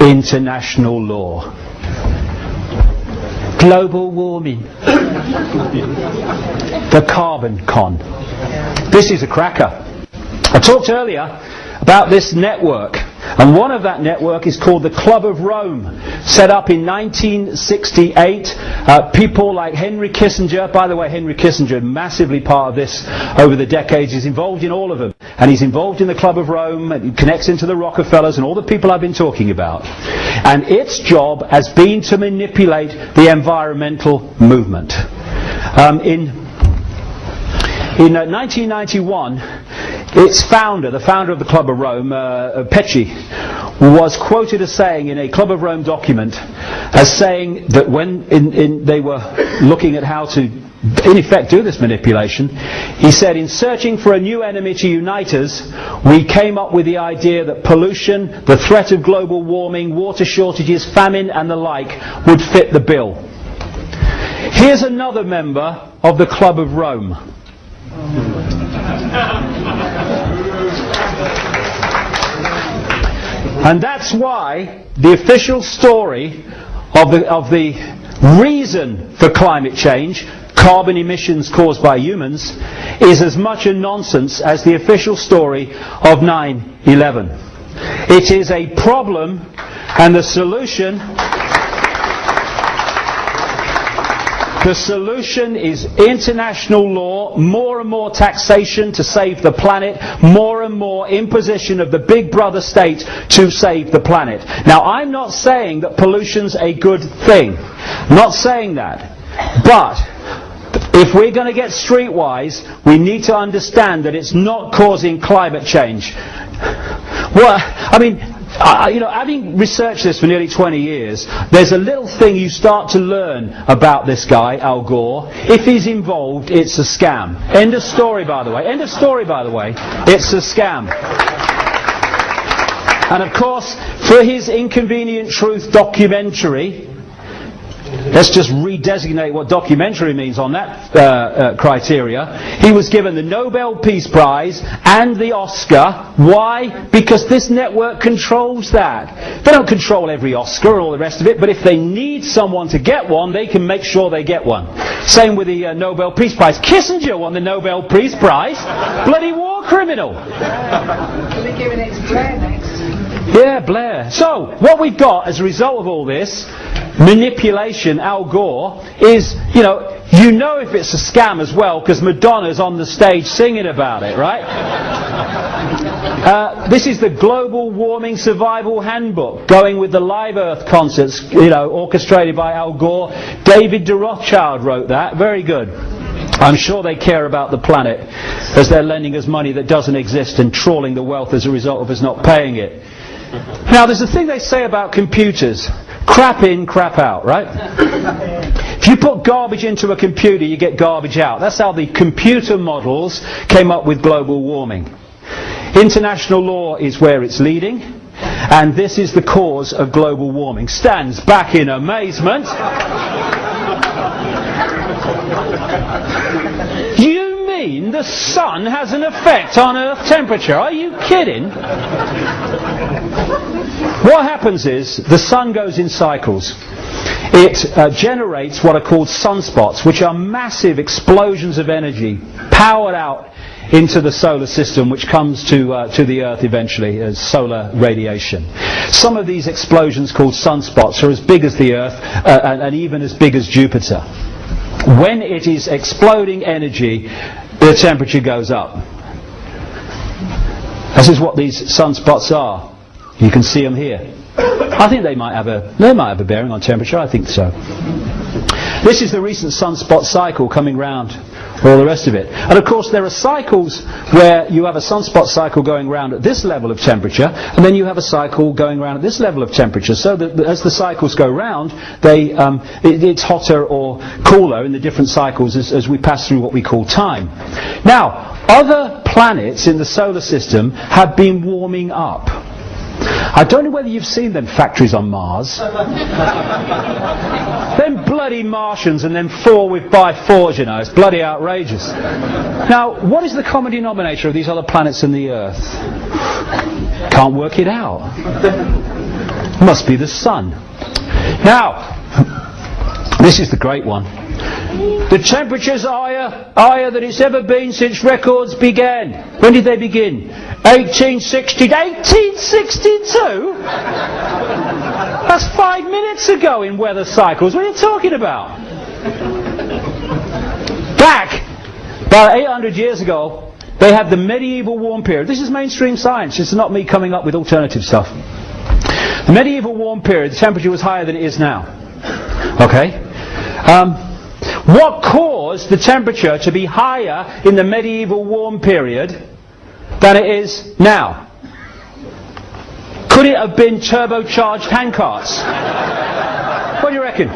international law. Global warming. The carbon con. This is a cracker. I talked earlier about this network, and one of that network is called the Club of Rome, set up in 1968. People like Henry Kissinger, by the way, Henry Kissinger, massively part of this over the decades, is involved in all of them, and he's involved in the Club of Rome, and he connects into the Rockefellers and all the people I've been talking about. And its job has been to manipulate the environmental movement. In 1991, its founder, the founder of the Club of Rome, Pecci, was quoted as saying in a Club of Rome document, as saying that when they were looking at how to, in effect, do this manipulation, he said, in searching for a new enemy to unite us, we came up with the idea that pollution, the threat of global warming, water shortages, famine and the like would fit the bill. Here's another member of the Club of Rome. And that's why the official story of the reason for climate change, carbon emissions caused by humans, is as much a nonsense as the official story of 9/11. It is a problem, and the solution is international law, more and more taxation to save the planet, more and more imposition of the big brother state to save the planet. Now, I'm not saying that pollution's a good thing. I'm not saying that. But if we're going to get streetwise, we need to understand that it's not causing climate change. Well, I mean, having researched this for nearly 20 years, there's a little thing you start to learn about this guy, Al Gore. If he's involved, it's a scam. End of story, by the way. End of story, by the way. It's a scam. And of course, for his Inconvenient Truth documentary, let's just redesignate what documentary means on that criteria. He was given the Nobel Peace Prize and the Oscar. Why? Because this network controls that. They don't control every Oscar and all the rest of it, but if they need someone to get one, they can make sure they get one. Same with the Nobel Peace Prize. Kissinger won the Nobel Peace Prize. Bloody war criminal. They're giving it to Blair next. Yeah, Blair. So, what we've got as a result of all this manipulation, Al Gore, is, you know if it's a scam as well, because Madonna's on the stage singing about it, right? This is the Global Warming Survival Handbook, going with the Live Earth concerts, orchestrated by Al Gore. David de Rothschild wrote that. Very good. I'm sure they care about the planet, as they're lending us money that doesn't exist and trawling the wealth as a result of us not paying it. Now, there's a thing they say about computers. Crap in, crap out, right? If you put garbage into a computer, you get garbage out. That's how the computer models came up with global warming. International law is where it's leading, and this is the cause of global warming. Stands back in amazement. You mean the sun has an effect on Earth temperature? Are you kidding? What happens is the sun goes in cycles. It generates what are called sunspots, which are massive explosions of energy powered out into the solar system, which comes to the Earth eventually as solar radiation. Some of these explosions, called sunspots, are as big as the Earth and even as big as Jupiter. When it is exploding energy, the temperature goes up. This is what these sunspots are. You can see them here. I think they might have a bearing on temperature. I think so. This is the recent sunspot cycle coming round, all the rest of it. And of course there are cycles where you have a sunspot cycle going round at this level of temperature, and then you have a cycle going round at this level of temperature. So that as the cycles go round, it's hotter or cooler in the different cycles as we pass through what we call time. Now, other planets in the solar system have been warming up. I don't know whether you've seen them factories on Mars. Them bloody Martians and them 4x4s, it's bloody outrageous. Now, what is the common denominator of these other planets and the Earth? Can't work it out. Must be the sun. Now, this is the great one. The temperature's higher than it's ever been since records began. When did they begin? 1862? That's 5 minutes ago in weather cycles. What are you talking about? Back about 800 years ago, they had the medieval warm period. This is mainstream science. It's not me coming up with alternative stuff. The medieval warm period, the temperature was higher than it is now. Okay? What caused the temperature to be higher in the medieval warm period than it is now? Could it have been turbocharged handcarts? What do you reckon?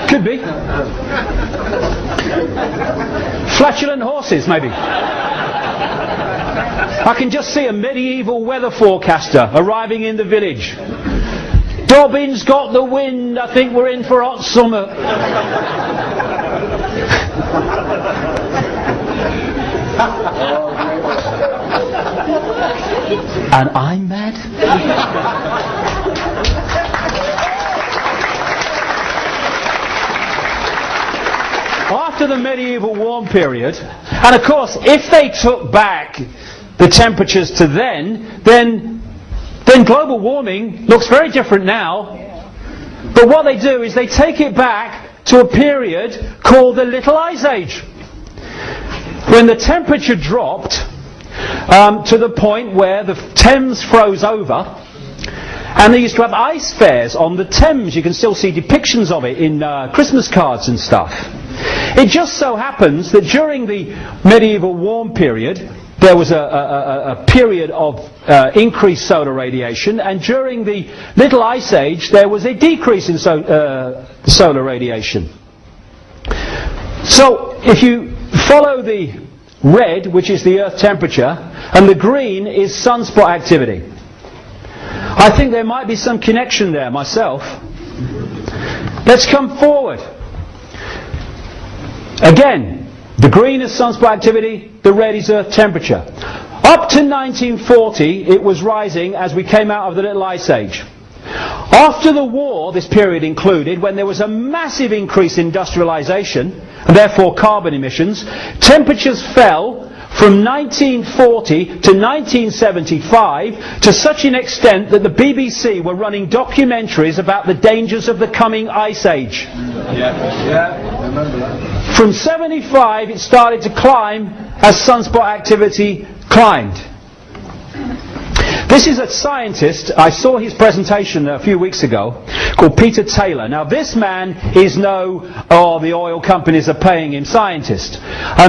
Could be. Flatulent horses, maybe. I can just see a medieval weather forecaster arriving in the village. Dobbin's got the wind, I think we're in for hot summer. And I'm mad? After the medieval warm period, and of course if they took back the temperatures to then global warming looks very different now. But what they do is they take it back to a period called the Little Ice Age, when the temperature dropped to the point where the Thames froze over, and they used to have ice fairs on the Thames. You can still see depictions of it in Christmas cards and stuff. It just so happens that during the medieval warm period, there was a period of increased solar radiation, and during the Little Ice Age there was a decrease in solar radiation. So if you follow the red, which is the Earth temperature, and the green is sunspot activity, I think there might be some connection there myself. Let's come forward. Again, the green is sunspot activity, the red is Earth temperature. Up to 1940, it was rising as we came out of the Little Ice Age. After the war, this period included, when there was a massive increase in industrialization, and therefore carbon emissions, temperatures fell from 1940 to 1975 to such an extent that the BBC were running documentaries about the dangers of the coming ice age. Remember that. From 75 it started to climb as sunspot activity climbed. This is a scientist, I saw his presentation a few weeks ago, called Peter Taylor. Now this man is the oil companies are paying him scientist.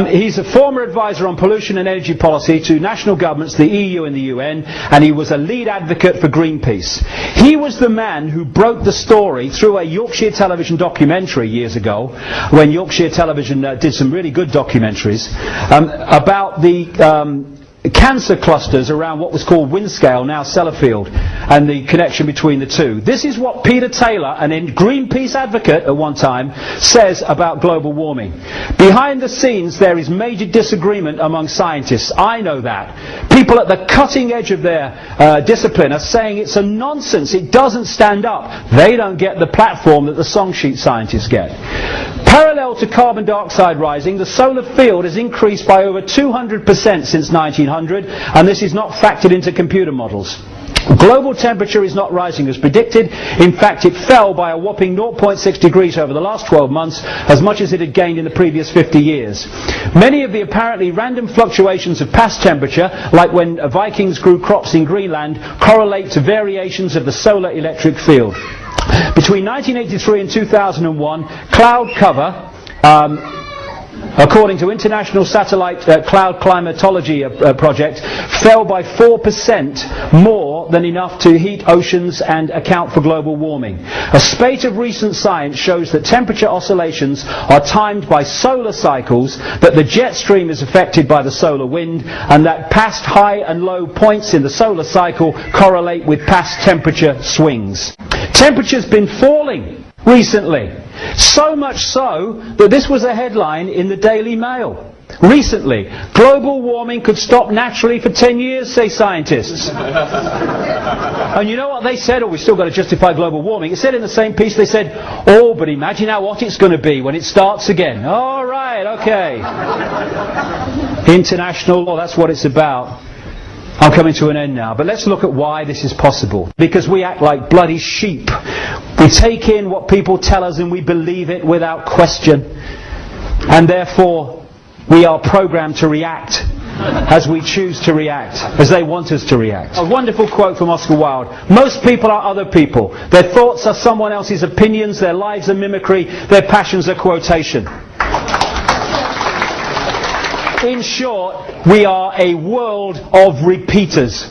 He's a former advisor on pollution and energy policy to national governments, the EU and the UN, and he was a lead advocate for Greenpeace. He was the man who broke the story through a Yorkshire television documentary years ago, when Yorkshire television did some really good documentaries, about the cancer clusters around what was called Windscale, now Sellafield, and the connection between the two. This is what Peter Taylor, an Greenpeace advocate at one time, says about global warming. Behind the scenes there is major disagreement among scientists. I know that. People at the cutting edge of their discipline are saying it's a nonsense, it doesn't stand up. They don't get the platform that the song sheet scientists get. Parallel to carbon dioxide rising, the solar field has increased by over 200% since 1900, and this is not factored into computer models. Global temperature is not rising as predicted. In fact, it fell by a whopping 0.6 degrees over the last 12 months, as much as it had gained in the previous 50 years. Many of the apparently random fluctuations of past temperature, like when Vikings grew crops in Greenland, correlate to variations of the solar electric field. Between 1983 and 2001, cloud cover, according to International Satellite Cloud Climatology Project, fell by 4% more than enough to heat oceans and account for global warming. A spate of recent science shows that temperature oscillations are timed by solar cycles, that the jet stream is affected by the solar wind, and that past high and low points in the solar cycle correlate with past temperature swings. Temperature's been falling recently. So much so that this was a headline in the Daily Mail. recently. Global warming could stop naturally for 10 years, say scientists. And you know what they said? Oh, we've still got to justify global warming. It said in the same piece, they said, oh, but imagine how hot it's going to be when it starts again. All right, okay. International law, that's what it's about. I'm coming to an end now, but let's look at why this is possible. Because we act like bloody sheep. We take in what people tell us and we believe it without question. And therefore, we are programmed to react as we choose to react, as they want us to react. A wonderful quote from Oscar Wilde. Most people are other people. Their thoughts are someone else's opinions, their lives are mimicry, their passions are quotation. In short, we are a world of repeaters,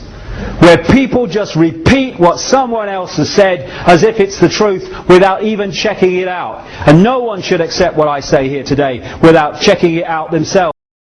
where people just repeat what someone else has said as if it's the truth without even checking it out. And no one should accept what I say here today without checking it out themselves.